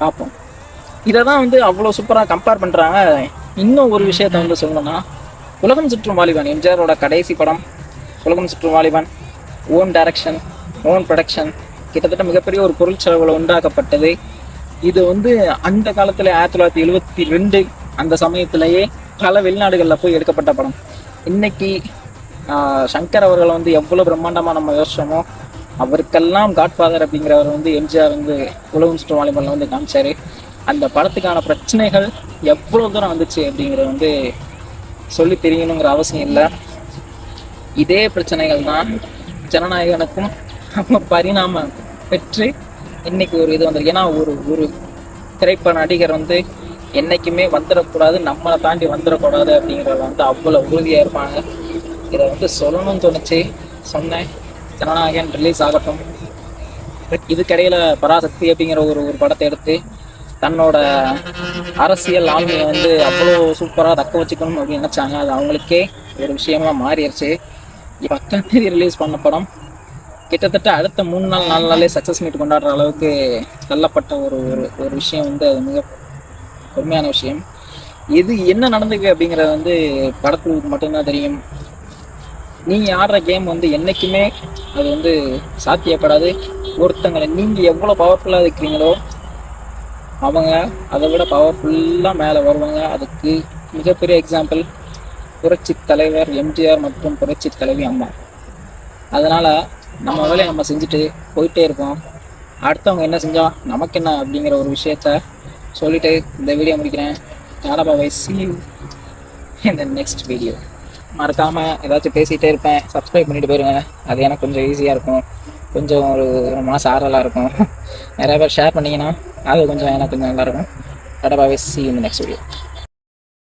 பார்ப்போம். இதை தான் வந்து அவ்வளோ சூப்பராக கம்பேர் பண்ணுறாங்க. இன்னும் ஒரு விஷயத்த வந்து சொல்லணும்னா, உலகம் சுற்றும் வாலிபன் எம்ஜிஆரோட கடைசி படம் உலகம் சுற்றும் வாலிபன், ஓன் டைரக்ஷன், ஓன் ப்ரொடக்ஷன், கிட்டத்தட்ட மிகப்பெரிய ஒரு பொருள் செலவில் உண்டாக்கப்பட்டது. இது வந்து அந்த காலத்தில் 1972 அந்த சமயத்திலேயே பல வெளிநாடுகளில் போய் எடுக்கப்பட்ட படம். இன்னைக்கு சங்கர் அவர்களை வந்து எவ்வளோ பிரம்மாண்டமாக நம்ம யோசிச்சோமோ, அவருக்கெல்லாம் காட்ஃபாதர் அப்படிங்கிறவர் வந்து எம்ஜிஆர் வந்து உலகம் சுற்றும் வாலிபனில் வந்து காமிச்சார். அந்த படத்துக்கான பிரச்சனைகள் எவ்வளோ தூரம் வந்துச்சு அப்படிங்கிறது வந்து சொல்லி தெரியணுங்கிற அவசியம் இல்லை. இதே பிரச்சனைகள் தான் ஜனநாயகனுக்கும் பரிணாமம் பெற்று இன்னைக்கு ஒரு இது வந்திருக்கு. ஏன்னா ஒரு திரைப்பட நடிகர் வந்து என்றைக்குமே வந்துடக்கூடாது, நம்மளை தாண்டி வந்துடக்கூடாது அப்படிங்கிறத வந்து அவ்வளோ உறுதியாக இருப்பாங்க. இதை வந்து சொல்லணும்னு தோணுச்சு, சொன்னேன். ஜனநாயகன் ரிலீஸ் ஆகட்டும். இதுக்கிடையில் பராசக்தி அப்படிங்கிற ஒரு படத்தை எடுத்து தன்னோட அரசியல் ஆளுமையை வந்து அவ்வளோ சூப்பராக தக்க வச்சுக்கணும் அப்படின்னு நினச்சாங்க. அது அவங்களுக்கே ஒரு விஷயமா மாறிடுச்சு. 10ஆம் தேதி ரிலீஸ் பண்ண படம் கிட்டத்தட்ட அடுத்த 3 நாள் 4 நாளே சக்ஸஸ் மீட் கொண்டாடுற அளவுக்கு தள்ளப்பட்ட ஒரு விஷயம் வந்து அது மிக உண்மையான விஷயம். இது என்ன நடந்துக்கு அப்படிங்கிறது வந்து படத்துக்கு மட்டும்தான் தெரியும். நீங்கள் ஆடுற கேம் வந்து என்றைக்குமே அது வந்து சாத்தியப்படாது. ஒருத்தங்களை நீங்கள் எவ்வளோ பவர்ஃபுல்லாக இருக்கிறீங்களோ அவங்க அதை விட பவர்ஃபுல்லாக மேலே வருவாங்க. அதுக்கு மிகப்பெரிய எக்ஸாம்பிள் புரட்சி தலைவர் எம்ஜிஆர் மற்றும் புரட்சி தலைவி அம்மா. அதனால் நம்ம வேலையை நம்ம செஞ்சுட்டு போயிட்டே இருப்போம். அடுத்தவங்க என்ன செஞ்சால் நமக்கு என்ன அப்படிங்கிற ஒரு விஷயத்த சொல்லிவிட்டு இந்த வீடியோ முடிக்கிறேன். Tata bye bye, see you in the next video. மறக்காமல் ஏதாச்சும் பேசிகிட்டே இருப்பேன், சப்ஸ்கிரைப் பண்ணிட்டு போயிருங்க. அது எனக்கு கொஞ்சம் ஈஸியாக இருக்கும், கொஞ்சம் ஒரு மனசு ஆறலாக இருக்கும். நிறைய பேர் ஷேர் பண்ணிங்கன்னா அது கொஞ்சம் எனக்கு கொஞ்சம் நல்லாயிருக்கும். Tata bye bye, see you in the next video.